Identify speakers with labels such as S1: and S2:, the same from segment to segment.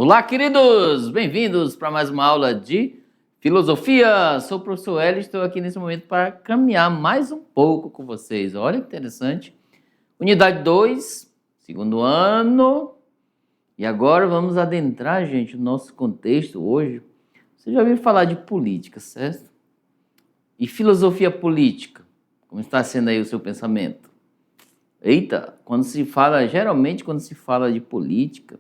S1: Olá, queridos! Bem-vindos para mais uma aula de filosofia. Sou o professor Hélio e estou aqui nesse momento para caminhar mais um pouco com vocês. Olha que interessante. Unidade 2, segundo ano. E agora vamos adentrar, gente, no nosso contexto hoje. Você já ouviu falar de política, certo? E filosofia política? Como está sendo aí o seu pensamento? Eita, geralmente quando se fala de política,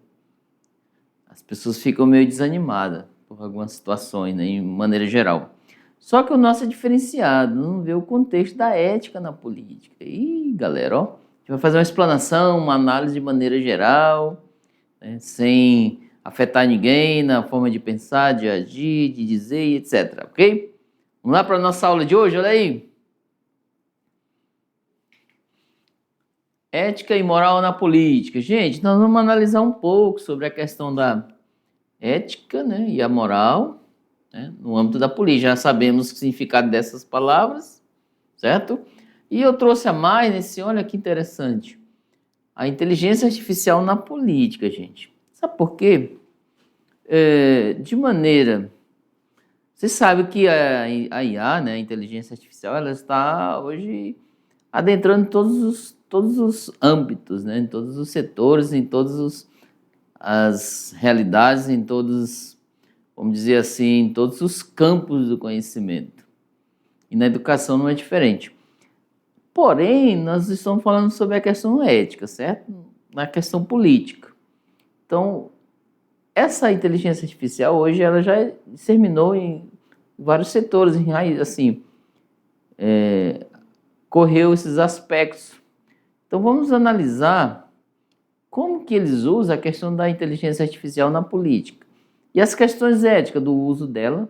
S1: as pessoas ficam meio desanimadas por algumas situações, né, em maneira geral. Só que o nosso é diferenciado, não vê o contexto da ética na política. E galera, ó, a gente vai fazer uma explanação, uma análise de maneira geral, né, sem afetar ninguém na forma de pensar, de agir, de dizer, etc. Ok? Vamos lá para a nossa aula de hoje, olha aí. Ética e moral na política. Gente, nós vamos analisar um pouco sobre a questão da ética, né, e a moral, né, no âmbito da política. Já sabemos o significado dessas palavras, certo? E eu trouxe a mais olha que interessante, a inteligência artificial na política, gente. Sabe por quê? Você sabe que a IA, né, a inteligência artificial, ela está hoje adentrando todos os âmbitos, né, em todos os setores, em todas as realidades, em todos, vamos dizer assim, em todos os campos do conhecimento. E na educação não é diferente. Porém, nós estamos falando sobre a questão ética, certo? Na questão política. Então, essa inteligência artificial hoje ela já disseminou em vários setores, assim, correu esses aspectos. Então, vamos analisar como que eles usam a questão da inteligência artificial na política e as questões éticas do uso dela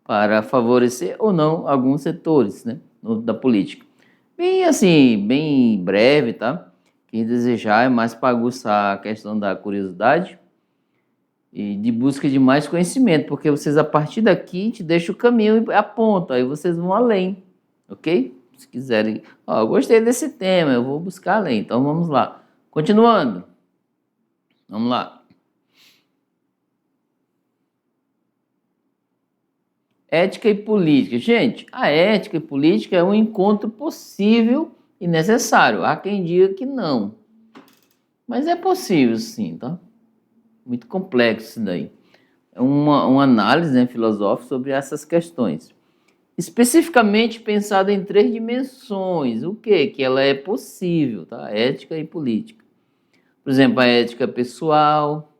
S1: para favorecer ou não alguns setores, né, da política. Bem assim, bem breve, tá? Quem desejar é mais para aguçar a questão da curiosidade e de busca de mais conhecimento, porque vocês a partir daqui te deixam o caminho e apontam, aí vocês vão além, ok? Se quiserem, eu gostei desse tema, eu vou buscar além, então vamos lá. Continuando. Vamos lá. Ética e política. Gente, a ética e política é um encontro possível e necessário. Há quem diga que não. Mas é possível, sim, tá? Muito complexo isso daí. É uma análise, né, filosófica sobre essas questões. Especificamente pensada em 3 dimensões. O quê? Que ela é possível, tá? Ética e política. Por exemplo, a ética pessoal,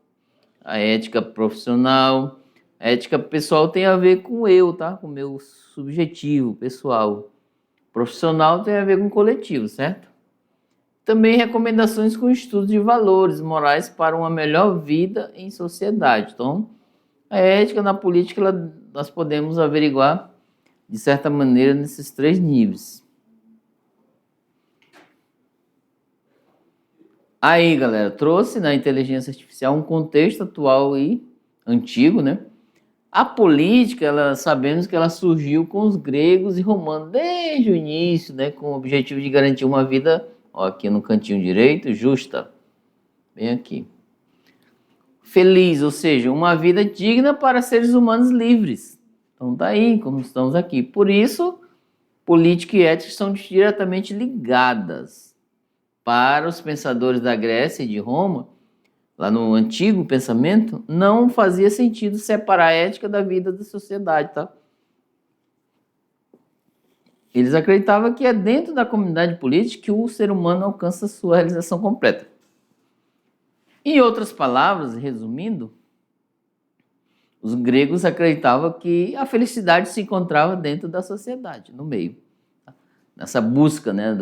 S1: a ética profissional. A ética pessoal tem a ver com eu, tá? Com o meu subjetivo, pessoal. Profissional tem a ver com o coletivo, certo? Também recomendações com estudo de valores morais para uma melhor vida em sociedade. Então, a ética na política, nós podemos averiguar, de certa maneira, nesses 3 níveis. Aí, galera, trouxe na inteligência artificial um contexto atual e antigo, né? A política, sabemos que ela surgiu com os gregos e romanos desde o início, né? Com o objetivo de garantir uma vida, ó, aqui no cantinho direito, justa, bem aqui. Feliz, ou seja, uma vida digna para seres humanos livres. Então, daí, como estamos aqui. Por isso, política e ética são diretamente ligadas. Para os pensadores da Grécia e de Roma, lá no antigo pensamento, não fazia sentido separar a ética da vida da sociedade, tá? Eles acreditavam que é dentro da comunidade política que o ser humano alcança a sua realização completa. Em outras palavras, resumindo, os gregos acreditavam que a felicidade se encontrava dentro da sociedade, no meio, tá? Nessa busca, né,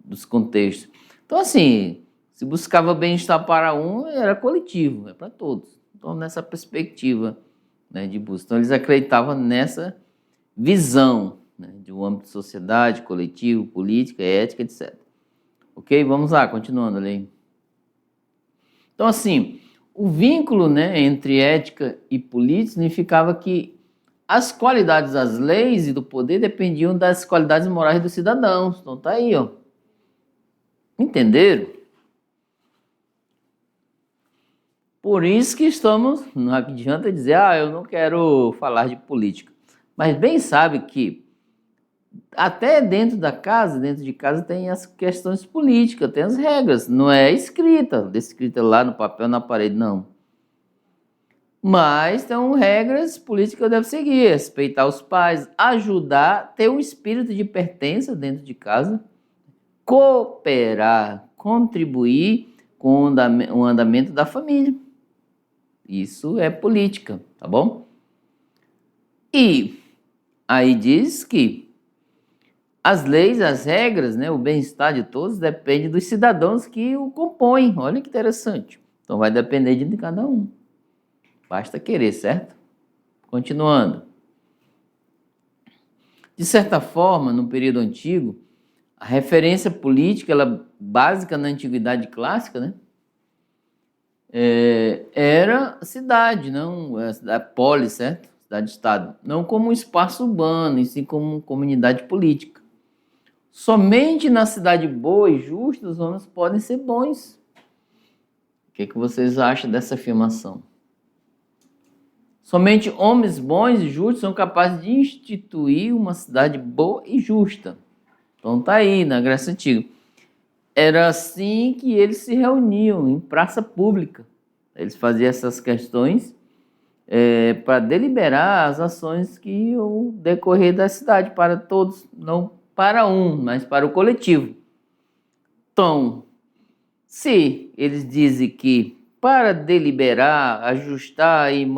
S1: dos contextos. Então, assim, se buscava bem-estar para um, era coletivo, é para todos. Então, nessa perspectiva, né, de busca. Então, eles acreditavam nessa visão, né, de um âmbito de sociedade, coletivo, política, ética, etc. Ok? Vamos lá, continuando ali. Então, assim, o vínculo, né, entre ética e política significava que as qualidades das leis e do poder dependiam das qualidades morais dos cidadãos. Então, tá aí, ó. Entenderam? Por isso que estamos, não adianta dizer, eu não quero falar de política. Mas bem sabe que até dentro de casa tem as questões políticas, tem as regras, não é descrita lá no papel, na parede, não. Mas tem regras políticas que eu devo seguir, respeitar os pais, ajudar, ter um espírito de pertença dentro de casa, cooperar, contribuir com o andamento da família. Isso é política, tá bom? E aí diz que as leis, as regras, né, o bem-estar de todos depende dos cidadãos que o compõem. Olha que interessante. Então vai depender de cada um. Basta querer, certo? Continuando. De certa forma, no período antigo, a referência política, ela básica na antiguidade clássica, né, era a cidade, não a polis, certo? Cidade-estado. Não como um espaço urbano, e sim como comunidade política. Somente na cidade boa e justa os homens podem ser bons. O que vocês acham dessa afirmação? Somente homens bons e justos são capazes de instituir uma cidade boa e justa. Então tá aí, na Grécia Antiga. Era assim que eles se reuniam em praça pública. Eles faziam essas questões para deliberar as ações que iam decorrer da cidade para todos, não para um, mas para o coletivo. Então, se eles dizem que para deliberar, ajustar e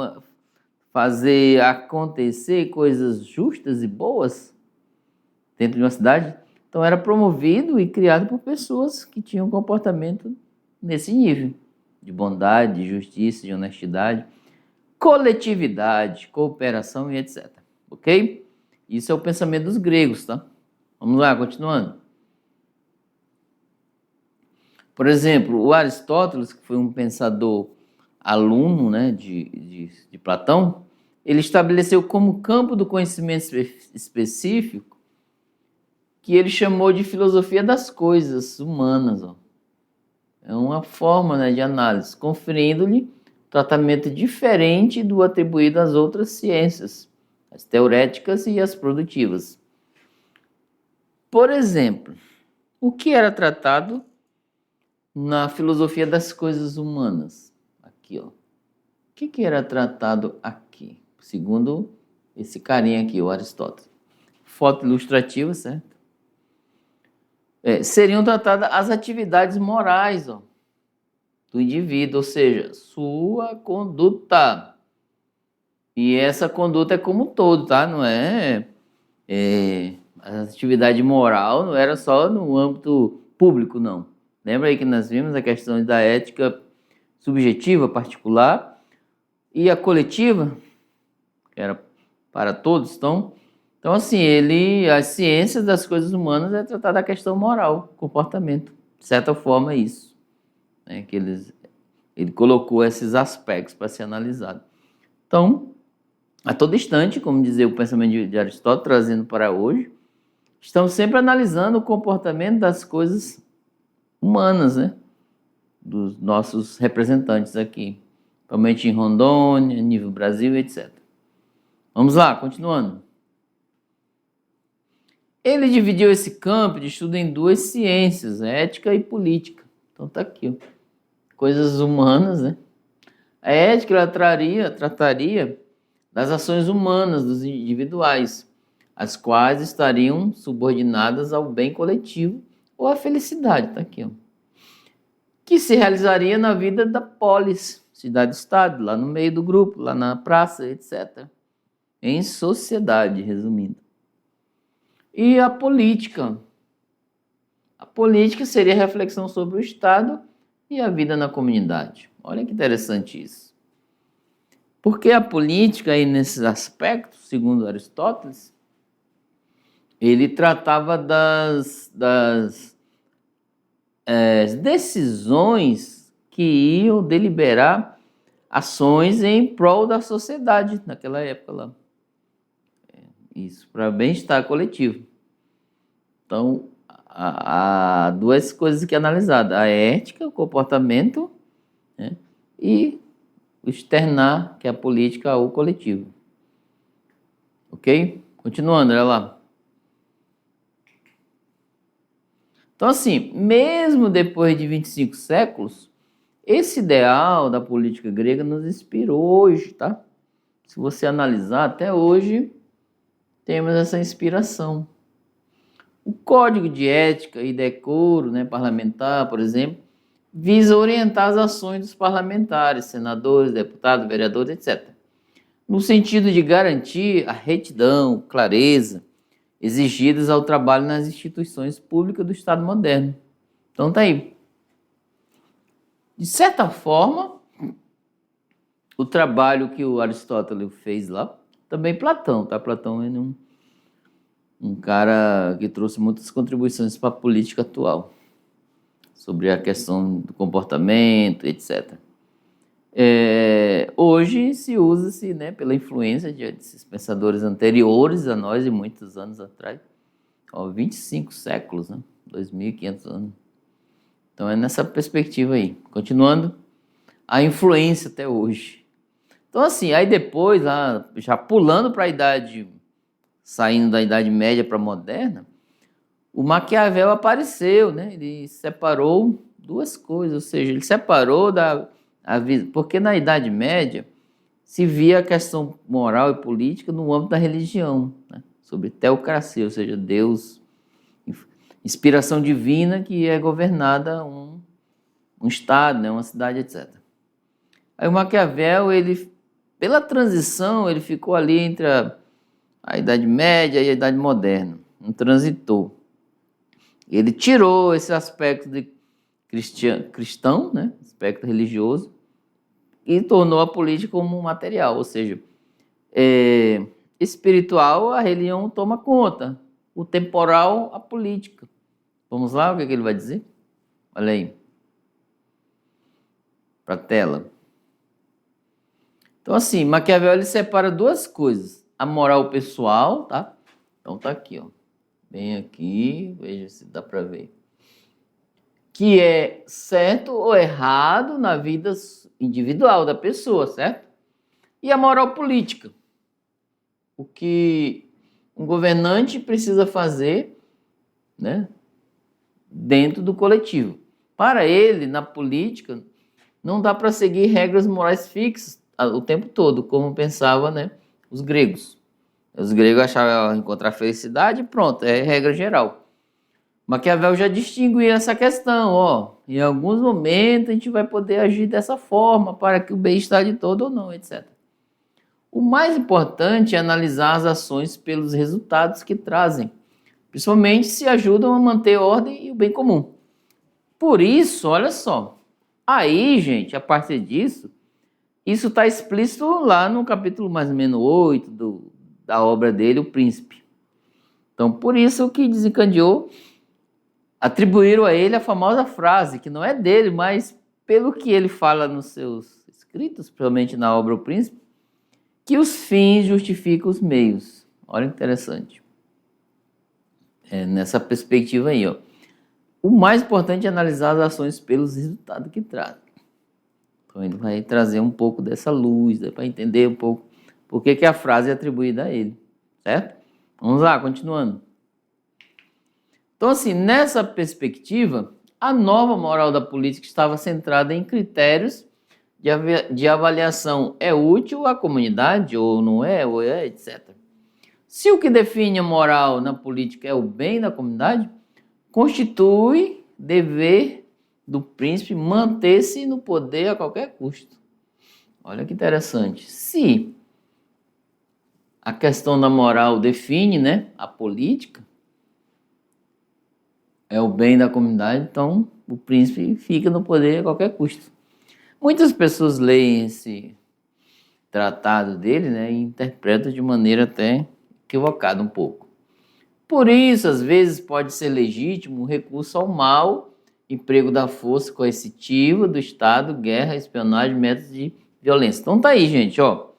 S1: fazer acontecer coisas justas e boas dentro de uma cidade, então era promovido e criado por pessoas que tinham comportamento nesse nível de bondade, de justiça, de honestidade, coletividade, cooperação e etc. Ok? Isso é o pensamento dos gregos, tá? Vamos lá, continuando. Por exemplo, o Aristóteles, que foi um pensador aluno, né, de Platão, ele estabeleceu como campo do conhecimento específico que ele chamou de filosofia das coisas humanas. Ó. É uma forma, né, de análise, conferindo-lhe tratamento diferente do atribuído às outras ciências, as teoréticas e as produtivas. Por exemplo, o que era tratado na filosofia das coisas humanas? Aqui, ó. O que era tratado aqui? Segundo esse carinha aqui, o Aristóteles. Foto ilustrativa, certo? Seriam tratadas as atividades morais, ó, do indivíduo, ou seja, sua conduta. E essa conduta é como um todo, tá? Não a atividade moral não era só no âmbito público, não. Lembra aí que nós vimos a questão da ética subjetiva, particular, e a coletiva, que era para todos. Então assim, as ciências das coisas humanas é tratar da questão moral, comportamento. De certa forma é isso. Né? Que ele colocou esses aspectos para ser analisado. Então, a todo instante, como dizia o pensamento de Aristóteles, trazendo para hoje, estamos sempre analisando o comportamento das coisas humanas, né? Dos nossos representantes aqui, principalmente em Rondônia, nível Brasil, etc. Vamos lá, continuando. Ele dividiu esse campo de estudo em duas ciências, ética e política. Então tá aqui, ó. Coisas humanas, né? A ética ela trataria das ações humanas dos individuais, as quais estariam subordinadas ao bem coletivo ou à felicidade, tá aqui, ó. Que se realizaria na vida da polis, cidade-estado, lá no meio do grupo, lá na praça, etc. Em sociedade, resumindo. E a política? A política seria a reflexão sobre o Estado e a vida na comunidade. Olha que interessante isso. Porque a política, aí, nesses aspectos, segundo Aristóteles, ele tratava das decisões que iam deliberar ações em prol da sociedade naquela época lá. Isso, para bem-estar coletivo. Então, há duas coisas aqui analisadas: a ética, o comportamento, né, e externar, que é a política, ao coletivo. Ok? Continuando, olha lá. Então, assim, mesmo depois de 25 séculos, esse ideal da política grega nos inspirou hoje, tá? Se você analisar, até hoje, temos essa inspiração. O Código de Ética e Decoro, né, parlamentar, por exemplo, visa orientar as ações dos parlamentares, senadores, deputados, vereadores, etc., no sentido de garantir a retidão, clareza, exigidas ao trabalho nas instituições públicas do Estado moderno. Então tá aí. De certa forma, o trabalho que o Aristóteles fez lá, também Platão, tá? Platão é um cara que trouxe muitas contribuições para a política atual, sobre a questão do comportamento, etc. Hoje se usa-se, né, pela influência desses pensadores anteriores a nós, de muitos anos atrás, 25 séculos, né, 2.500 anos. Então é nessa perspectiva aí. Continuando, a influência até hoje. Então assim, aí depois, lá, já pulando para a idade, saindo da Idade Média para a Moderna, o Maquiavel apareceu, né? Ele separou duas coisas, ou seja, ele separou porque na Idade Média se via a questão moral e política no âmbito da religião, né? Sobre teocracia, ou seja, Deus, inspiração divina que é governada um estado, né? Uma cidade, etc. Aí o Maquiavel, ele, pela transição, ele ficou ali entre a Idade Média e a Idade Moderna, não transitou. Ele tirou esse aspecto de cristão, né? Aspecto religioso, e tornou a política como um material, ou seja, espiritual a religião toma conta, o temporal a política. Vamos lá, o que ele vai dizer? Olha aí, para a tela. Então assim, Maquiavel ele separa duas coisas, a moral pessoal, tá? Então tá aqui, ó, bem aqui, veja se dá para ver, que é certo ou errado na vida individual da pessoa, certo? E a moral política, o que um governante precisa fazer, né, dentro do coletivo. Para ele, na política, não dá para seguir regras morais fixas o tempo todo, como pensavam, né, os gregos. Os gregos achavam encontrar felicidade e pronto, é regra geral. Maquiavel já distinguia essa questão, ó. Em alguns momentos a gente vai poder agir dessa forma para que o bem-estar de todo ou não, etc. O mais importante é analisar as ações pelos resultados que trazem, principalmente se ajudam a manter a ordem e o bem comum. Por isso, olha só, aí, gente, a partir disso, isso está explícito lá no capítulo mais ou menos 8 da obra dele, O Príncipe. Então, por isso que desencadeou, atribuíram a ele a famosa frase, que não é dele, mas pelo que ele fala nos seus escritos, principalmente na obra O Príncipe, que os fins justificam os meios. Olha que interessante. Nessa perspectiva aí, ó. O mais importante é analisar as ações pelos resultados que trazem. Então ele vai trazer um pouco dessa luz, né, para entender um pouco por que a frase é atribuída a ele, certo? Vamos lá, continuando. Então, assim, nessa perspectiva, a nova moral da política estava centrada em critérios de avaliação: é útil à comunidade ou não é, etc. Se o que define a moral na política é o bem da comunidade, constitui dever do príncipe manter-se no poder a qualquer custo. Olha que interessante. Se a questão da moral define, né, a política, é o bem da comunidade, então o príncipe fica no poder a qualquer custo. Muitas pessoas leem esse tratado dele, né, e interpretam de maneira até equivocada um pouco. Por isso, às vezes, pode ser legítimo o recurso ao mal, emprego da força coercitiva do Estado, guerra, espionagem, métodos de violência. Então tá aí, gente, ó.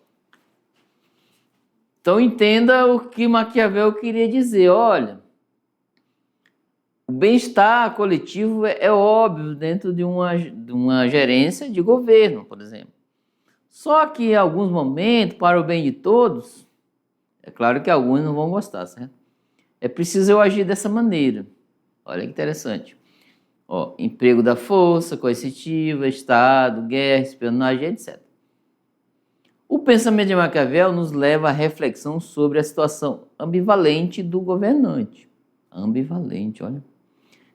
S1: Então entenda o que Maquiavel queria dizer. Olha, o bem-estar coletivo é óbvio dentro de uma gerência de governo, por exemplo. Só que em alguns momentos, para o bem de todos, é claro que alguns não vão gostar, certo? É preciso eu agir dessa maneira. Olha que interessante. Ó, emprego da força, coercitiva, Estado, guerra, espionagem, etc. O pensamento de Maquiavel nos leva à reflexão sobre a situação ambivalente do governante. Ambivalente, olha.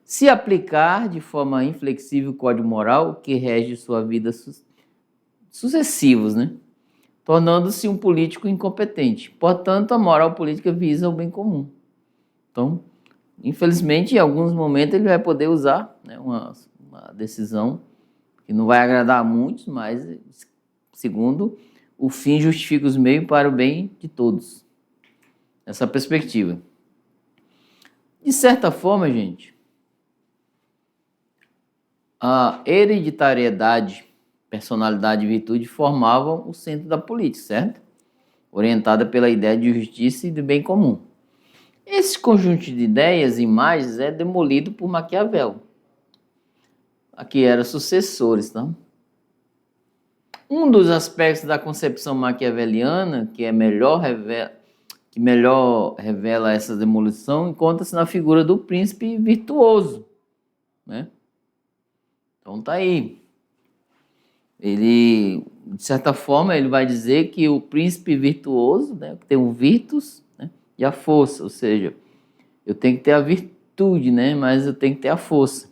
S1: Se aplicar de forma inflexível o código moral que rege sua vida sucessivos, né? Tornando-se um político incompetente. Portanto, a moral política visa o bem comum. Então, infelizmente, em alguns momentos ele vai poder usar, né, uma decisão que não vai agradar a muitos, mas, segundo, o fim justifica os meios para o bem de todos. Essa perspectiva. De certa forma, gente, a hereditariedade, personalidade e virtude formavam o centro da política, certo? Orientada pela ideia de justiça e de bem comum. Esse conjunto de ideias e imagens é demolido por Maquiavel, que era sucessores, tá? Um dos aspectos da concepção maquiaveliana que melhor revela essa demolição encontra-se na figura do príncipe virtuoso, né? Então tá aí. Ele, de certa forma, ele vai dizer que o príncipe virtuoso, né, tem o virtus, né, e a força, ou seja, eu tenho que ter a virtude, né, mas eu tenho que ter a força.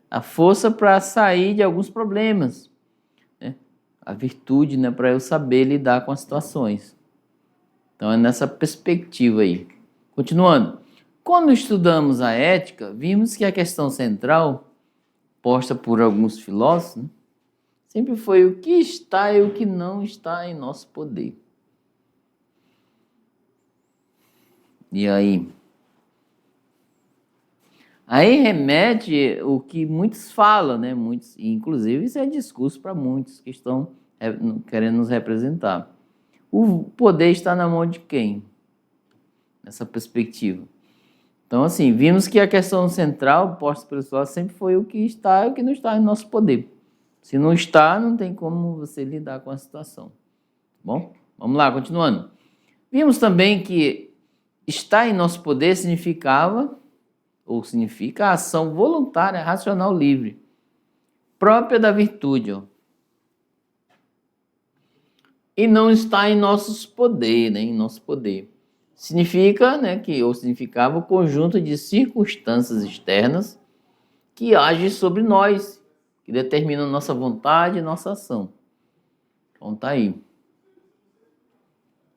S1: A força para sair de alguns problemas, né? A virtude, né, para eu saber lidar com as situações. Então é nessa perspectiva aí. Continuando. Quando estudamos a ética, vimos que a questão central, posta por alguns filósofos, né, sempre foi o que está e o que não está em nosso poder. E aí? Aí remete o que muitos falam, né? Muitos, inclusive isso é discurso para muitos que estão querendo nos representar. O poder está na mão de quem? Nessa perspectiva. Então, assim, vimos que a questão central posta pelos filósofos sempre foi o que está e o que não está em nosso poder. Se não está, não tem como você lidar com a situação. Bom, vamos lá, continuando. Vimos também que estar em nosso poder significa a ação voluntária, racional, livre, própria da virtude, ó. E não está em nossos poder, né, em nosso poder. Significa, né, significava o conjunto de circunstâncias externas que agem sobre nós, que determinam nossa vontade e nossa ação. Então tá aí.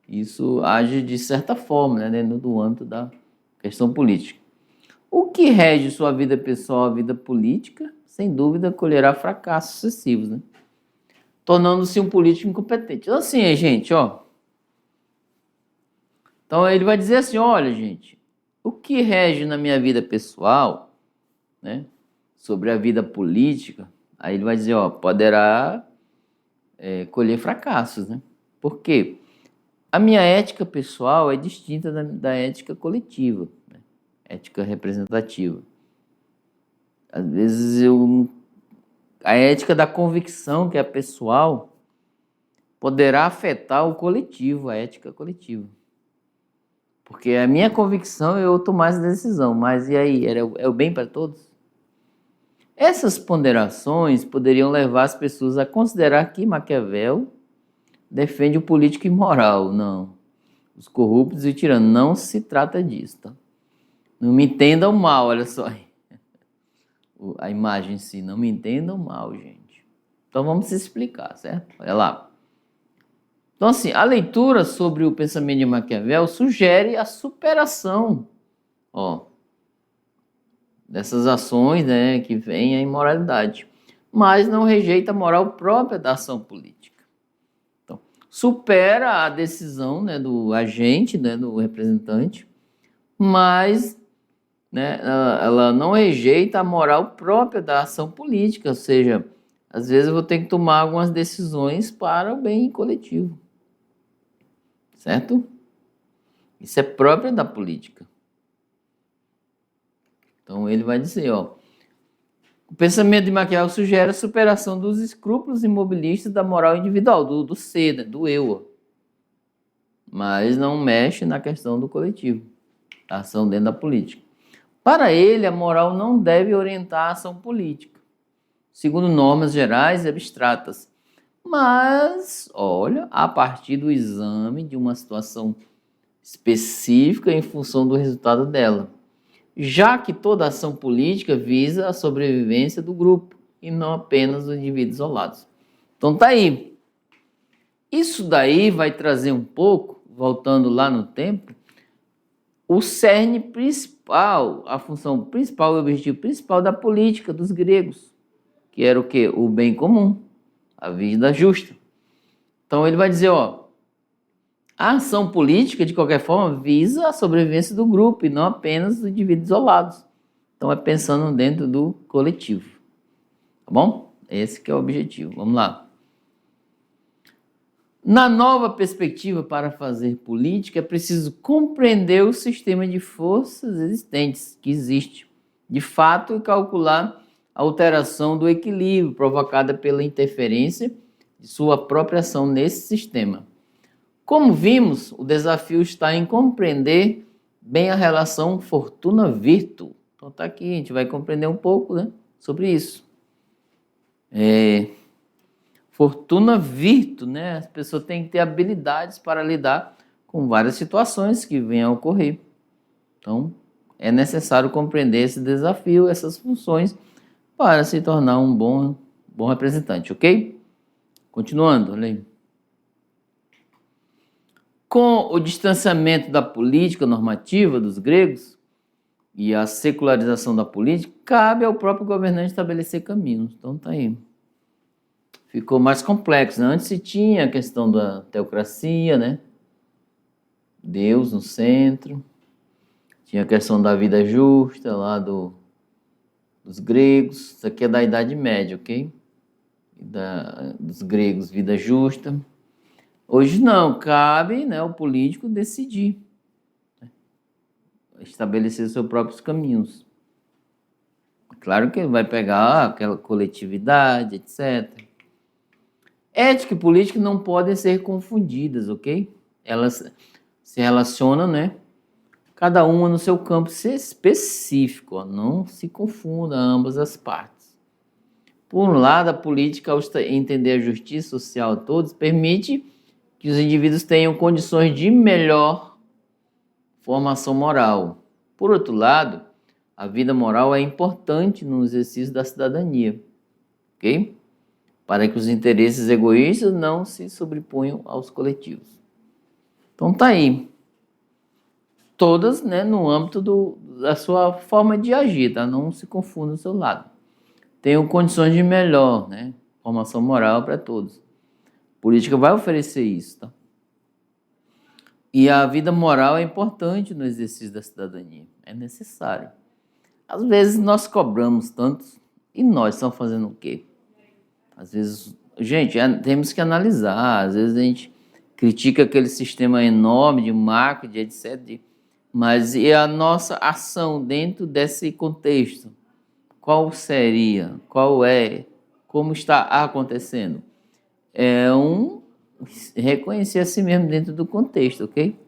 S1: Isso age de certa forma, né, dentro do âmbito da questão política. O que rege sua vida pessoal, a vida política, sem dúvida, colherá fracassos sucessivos, né? Tornando-se um político incompetente. Então, assim, gente, ó. Então, ele vai dizer assim, olha, gente, o que rege na minha vida pessoal, né, sobre a vida política, aí ele vai dizer, ó, poderá colher fracassos, né? Por quê? A minha ética pessoal é distinta da ética coletiva, né? Ética representativa. Às vezes a ética da convicção, que é pessoal, poderá afetar o coletivo, a ética coletiva. Porque a minha convicção eu tomar essa decisão, mas e aí, é o bem para todos? Essas ponderações poderiam levar as pessoas a considerar que Maquiavel defende o político imoral. Não. Os corruptos e o tirano. Não se trata disso, tá? Não me entendam mal, olha só. A imagem em si, não me entendam mal, gente. Então vamos se explicar, certo? Olha lá. Então assim, a leitura sobre o pensamento de Maquiavel sugere a superação, ó, dessas ações, né, que vem a imoralidade, mas não rejeita a moral própria da ação política. Então, supera a decisão, né, do agente, né, do representante, mas, né, ela não rejeita a moral própria da ação política, ou seja, às vezes eu vou ter que tomar algumas decisões para o bem coletivo, certo? Isso é próprio da política. Então ele vai dizer, ó, O pensamento de Maquiavel sugere a superação dos escrúpulos imobilistas da moral individual, do ser, né, do eu, mas não mexe na questão do coletivo, a ação dentro da política. Para ele, a moral não deve orientar a ação política, segundo normas gerais e abstratas, mas, olha, a partir do exame de uma situação específica em função do resultado dela, já que toda ação política visa a sobrevivência do grupo e não apenas dos indivíduos isolados. Então tá aí. Isso daí vai trazer um pouco, voltando lá no tempo, o cerne principal, a função principal, o objetivo principal da política dos gregos, que era o quê? O bem comum, a vida justa. Então ele vai dizer, ó, a ação política, de qualquer forma, visa a sobrevivência do grupo e não apenas dos indivíduos isolados. Então é pensando dentro do coletivo. Tá bom? Esse que é o objetivo. Vamos lá. Na nova perspectiva para fazer política, é preciso compreender o sistema de forças existentes que existe, de fato, e calcular a alteração do equilíbrio provocada pela interferência de sua própria ação nesse sistema. Como vimos, o desafio está em compreender bem a relação fortuna-virtu. Então tá aqui, a gente vai compreender um pouco, né, sobre isso. Fortuna-virtu, né? As pessoas têm que ter habilidades para lidar com várias situações que venham a ocorrer. Então, é necessário compreender esse desafio, essas funções, para se tornar um bom representante, ok? Continuando, olha aí. Com o distanciamento da política normativa dos gregos e a secularização da política, cabe ao próprio governante estabelecer caminhos. Então tá aí. Ficou mais complexo, né? Antes se tinha a questão da teocracia, né? Deus no centro. Tinha a questão da vida justa lá dos gregos. Isso aqui é da Idade Média, ok? Dos gregos, vida justa. Hoje não, cabe, né, o político decidir, né? Estabelecer seus próprios caminhos. Claro que ele vai pegar aquela coletividade, etc. Ética e política não podem ser confundidas, ok? Elas se relacionam, né? Cada uma no seu campo específico, ó, não se confunda ambas as partes. Por um lado, a política, ao entender a justiça social a todos, permite que os indivíduos tenham condições de melhor formação moral. Por outro lado, a vida moral é importante no exercício da cidadania, ok? Para que os interesses egoístas não se sobreponham aos coletivos. Então tá aí. Todas, né, no âmbito da sua forma de agir, tá? Não se confunda do seu lado. Tenham condições de melhor, né? Formação moral para todos. A política vai oferecer isso, tá? E a vida moral é importante no exercício da cidadania. É necessário. Às vezes nós cobramos tanto e nós estamos fazendo o quê? Às vezes, gente, temos que analisar. Às vezes a gente critica aquele sistema enorme de marketing, etc. Mas e a nossa ação dentro desse contexto? Qual seria? Qual é? Como está acontecendo? É reconhecer a si mesmo dentro do contexto, ok?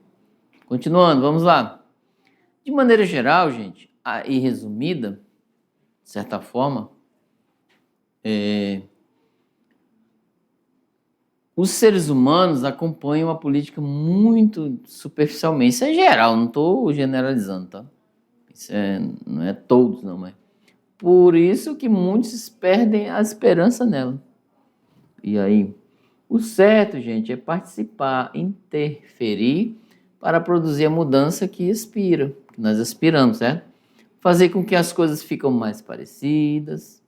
S1: Continuando, vamos lá. De maneira geral, gente, e resumida, de certa forma, os seres humanos acompanham a política muito superficialmente. Isso é geral, não estou generalizando, tá? Isso não é todos, não, mas... Por isso que muitos perdem a esperança nela. E aí, o certo, gente, é participar, interferir para produzir a mudança que nós aspiramos, certo? Fazer com que as coisas fiquem mais parecidas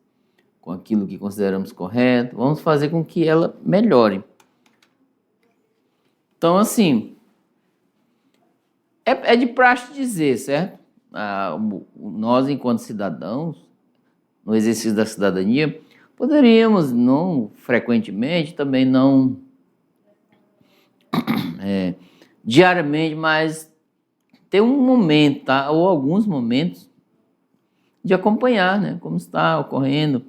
S1: com aquilo que consideramos correto. Vamos fazer com que ela melhore. Então, assim, é de praxe dizer, certo? Nós, enquanto cidadãos, no exercício da cidadania, poderíamos, não frequentemente, também não diariamente, mas ter um momento, tá? Ou alguns momentos, de acompanhar, né, como está ocorrendo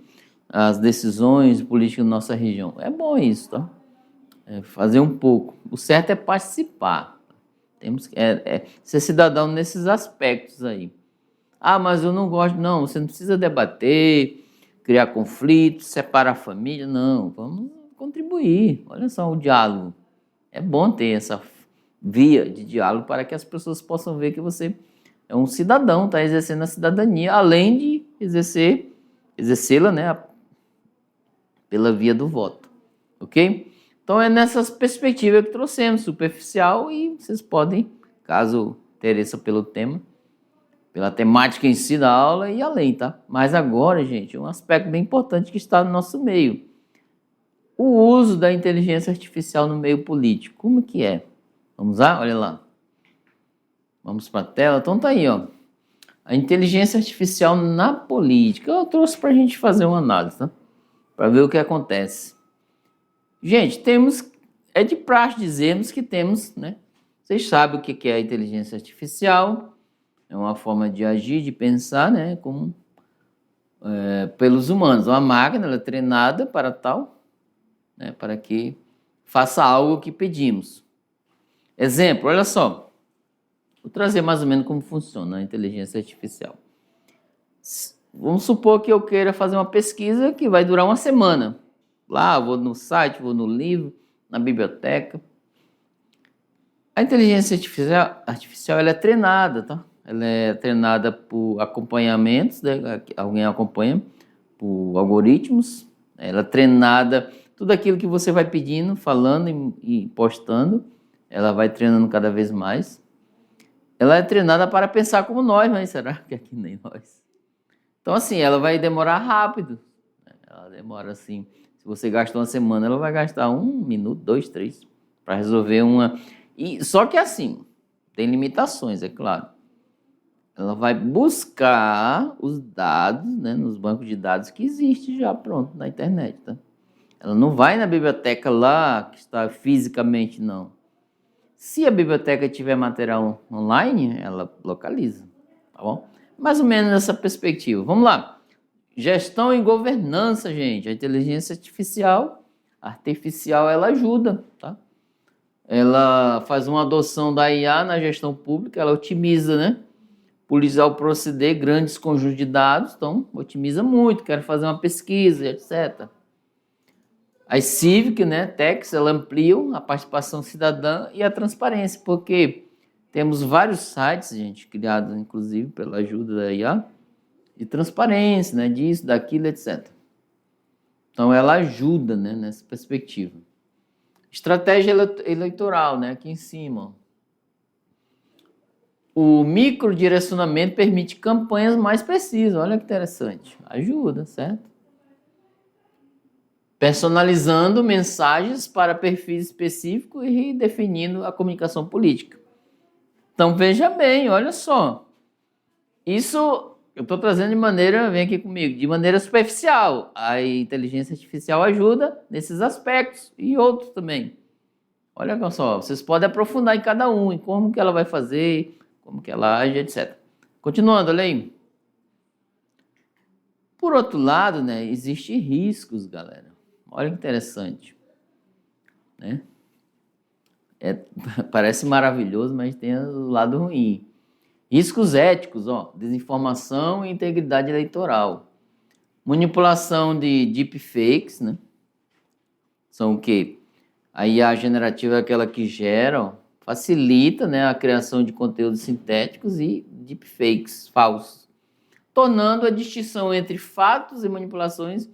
S1: as decisões políticas da nossa região. É bom isso, tá? Fazer um pouco. O certo é participar. Temos que ser cidadão nesses aspectos aí. Ah, mas eu não gosto. Não, você não precisa debater, criar conflitos, separar a família. Não, vamos contribuir. Olha só o diálogo. É bom ter essa via de diálogo para que as pessoas possam ver que você é um cidadão, está exercendo a cidadania, além de exercê-la, né, pela via do voto. Ok? Então é nessas perspectivas que trouxemos, superficial, e vocês podem, caso interessem pelo tema, pela temática em si da aula e além, tá? Mas agora, gente, um aspecto bem importante que está no nosso meio. O uso da inteligência artificial no meio político. Como que é? Vamos lá? Olha lá. Vamos para a tela. Então tá aí, ó. A inteligência artificial na política. Eu trouxe para a gente fazer uma análise, tá? Para ver o que acontece. Gente, é de praxe dizermos que temos, né? Vocês sabem o que é a inteligência artificial. É uma forma de agir, de pensar, né? Como pelos humanos. Uma máquina, ela é treinada para tal, né? Para que faça algo que pedimos. Exemplo, olha só. Vou trazer mais ou menos como funciona a inteligência artificial. Vamos supor que eu queira fazer uma pesquisa que vai durar uma semana. Lá, eu vou no site, vou no livro, na biblioteca. A inteligência artificial ela é treinada, tá? Ela é treinada por acompanhamentos, né? Alguém acompanha, por algoritmos. Ela é treinada, tudo aquilo que você vai pedindo, falando e postando, ela vai treinando cada vez mais. Ela é treinada para pensar como nós, mas será que é que nem nós? Então, assim, ela vai demorar rápido. Ela demora assim. Se você gastou uma semana, ela vai gastar 1 minuto, 2, 3, para resolver uma. E só que assim, tem limitações, é claro. Ela vai buscar os dados, né, nos bancos de dados que existe já pronto na internet, tá? Ela não vai na biblioteca lá que está fisicamente, não. Se a biblioteca tiver material online, ela localiza, tá bom? Mais ou menos nessa perspectiva. Vamos lá. Gestão e governança, gente. A inteligência artificial, ela ajuda, tá? Ela faz uma adoção da IA na gestão pública, ela otimiza, né? Policial proceder grandes conjuntos de dados, então otimiza muito. Quero fazer uma pesquisa, etc. As Civic, né, Techs, ela ampliam a participação cidadã e a transparência, porque temos vários sites, gente, criados inclusive pela ajuda da IA, de transparência, né, disso, daquilo, etc. Então ela ajuda, né, nessa perspectiva. Estratégia eleitoral, né, aqui em cima. O microdirecionamento permite campanhas mais precisas, olha que interessante. Ajuda, certo? Personalizando mensagens para perfis específicos e definindo a comunicação política. Então veja bem, olha só. Isso eu estou trazendo de maneira, vem aqui comigo, de maneira superficial. A inteligência artificial ajuda nesses aspectos e outros também. Olha só, vocês podem aprofundar em cada um, em como que ela vai fazer, como que ela age, etc. Continuando, olha aí. Por outro lado, né, existem riscos, galera. Olha que interessante, né? Parece maravilhoso, mas tem o lado ruim. Riscos éticos, ó, desinformação e integridade eleitoral. Manipulação de deepfakes, né? São o quê? A IA generativa é aquela que gera, ó, facilita, né, a criação de conteúdos sintéticos e deepfakes falsos, tornando a distinção entre fatos e manipulações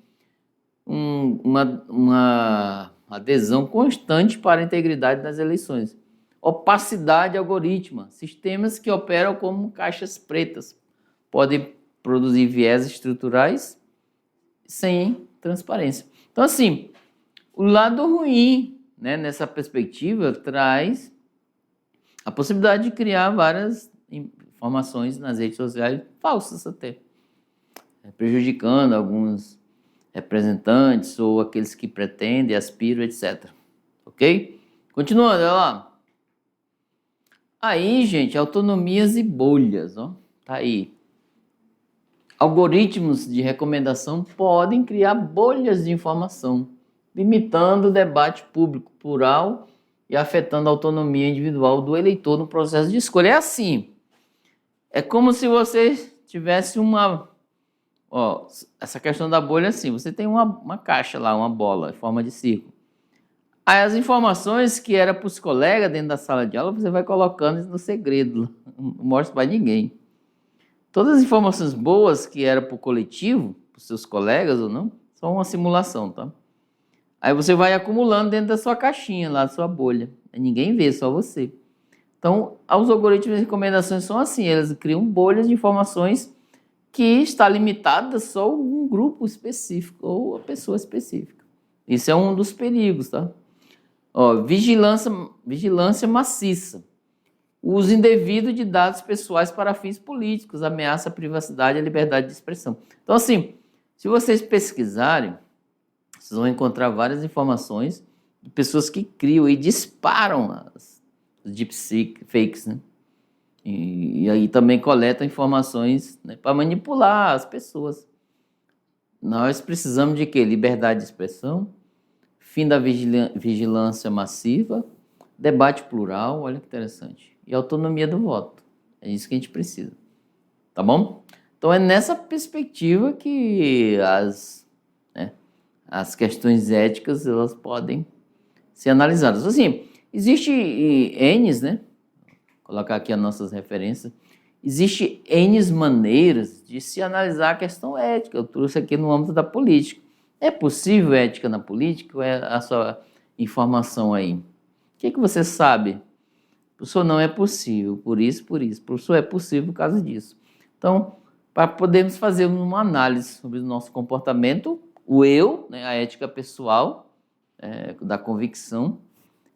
S1: uma adesão constante para a integridade das eleições. Opacidade algorítmica, sistemas que operam como caixas pretas, podem produzir viés estruturais sem transparência. Então, assim, o lado ruim, né, nessa perspectiva traz a possibilidade de criar várias informações nas redes sociais falsas até, prejudicando alguns representantes ou aqueles que pretendem, aspiram, etc. Ok? Continuando, olha lá. Aí, gente, autonomias e bolhas, ó. Tá aí. Algoritmos de recomendação podem criar bolhas de informação, limitando o debate público plural e afetando a autonomia individual do eleitor no processo de escolha. É assim, é como se você tivesse uma... Ó, essa questão da bolha é assim, você tem uma caixa lá, uma bola em forma de círculo. Aí as informações que era para os colegas dentro da sala de aula, você vai colocando isso no segredo, não mostra para ninguém. Todas as informações boas que era para o coletivo, para os seus colegas ou não, são uma simulação, tá? Aí você vai acumulando dentro da sua caixinha, lá da sua bolha. Ninguém vê, só você. Então, os algoritmos de recomendações são assim, eles criam bolhas de informações que está limitada só a um grupo específico ou a pessoa específica. Isso é um dos perigos, tá? Ó, vigilância maciça. Uso indevido de dados pessoais para fins políticos, ameaça a privacidade e a liberdade de expressão. Então, assim, se vocês pesquisarem, vocês vão encontrar várias informações de pessoas que criam e disparam as deepfakes, né? E aí também coletam informações, né, para manipular as pessoas. Nós precisamos de quê? Liberdade de expressão, fim da vigilância massiva, debate plural, olha que interessante, e autonomia do voto. É isso que a gente precisa, tá bom? Então é nessa perspectiva que as questões éticas elas podem ser analisadas. Assim, existe N's, né? Vou colocar aqui as nossas referências. Existe N maneiras de se analisar a questão ética. Eu trouxe aqui no âmbito da política. É possível ética na política? Qual é a sua informação aí? O que você sabe? Professor, não é possível, por isso. Professor, é possível por causa disso. Então, para podermos fazer uma análise sobre o nosso comportamento, o eu, né, a ética pessoal, da convicção,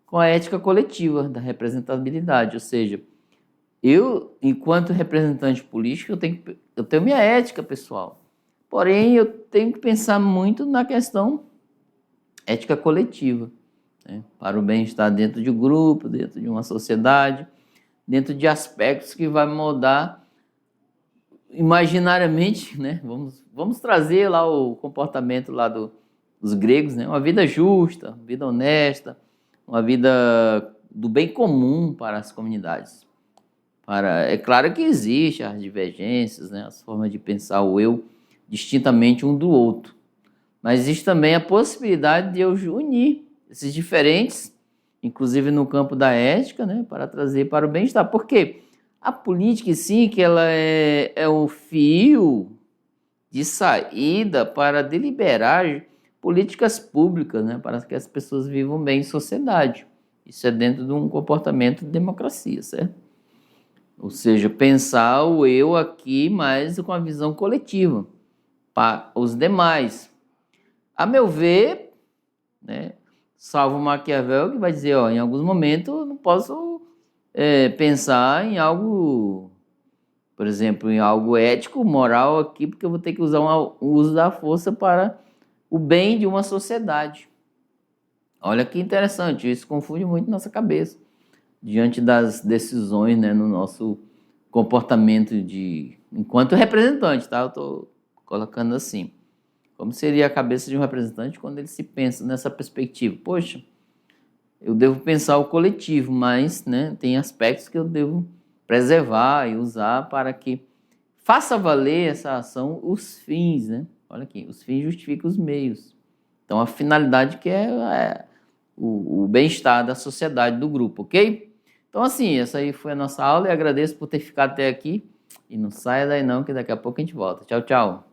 S1: com a ética coletiva, da representabilidade, ou seja, eu, enquanto representante político, eu tenho minha ética pessoal, porém eu tenho que pensar muito na questão ética coletiva, né, para o bem-estar dentro de um grupo, dentro de uma sociedade, dentro de aspectos que vai moldar imaginariamente, né, vamos trazer lá o comportamento lá dos gregos, né, uma vida justa, uma vida honesta, uma vida do bem comum para as comunidades. É claro que existem as divergências, né, as formas de pensar o eu distintamente um do outro, mas existe também a possibilidade de eu unir esses diferentes, inclusive no campo da ética, né, para trazer para o bem-estar. Por quê? A política, sim, que ela é o fio de saída para deliberar políticas públicas, né, para que as pessoas vivam bem em sociedade. Isso é dentro de um comportamento de democracia, certo? Ou seja, pensar o eu aqui, mas com a visão coletiva, para os demais. A meu ver, né, salvo Maquiavel, que vai dizer, ó, em alguns momentos eu não posso pensar em algo, por exemplo, em algo ético, moral aqui, porque eu vou ter que usar o uso da força para o bem de uma sociedade. Olha que interessante, isso confunde muito nossa cabeça diante das decisões, né, no nosso comportamento enquanto representante, tá? Eu estou colocando assim. Como seria a cabeça de um representante quando ele se pensa nessa perspectiva? Poxa, eu devo pensar o coletivo, mas, né, tem aspectos que eu devo preservar e usar para que faça valer essa ação os fins, né? Olha aqui, os fins justificam os meios. Então, a finalidade que é o bem-estar da sociedade, do grupo, ok? Então, assim, essa aí foi a nossa aula e agradeço por ter ficado até aqui. E não saia daí não, que daqui a pouco a gente volta. Tchau, tchau.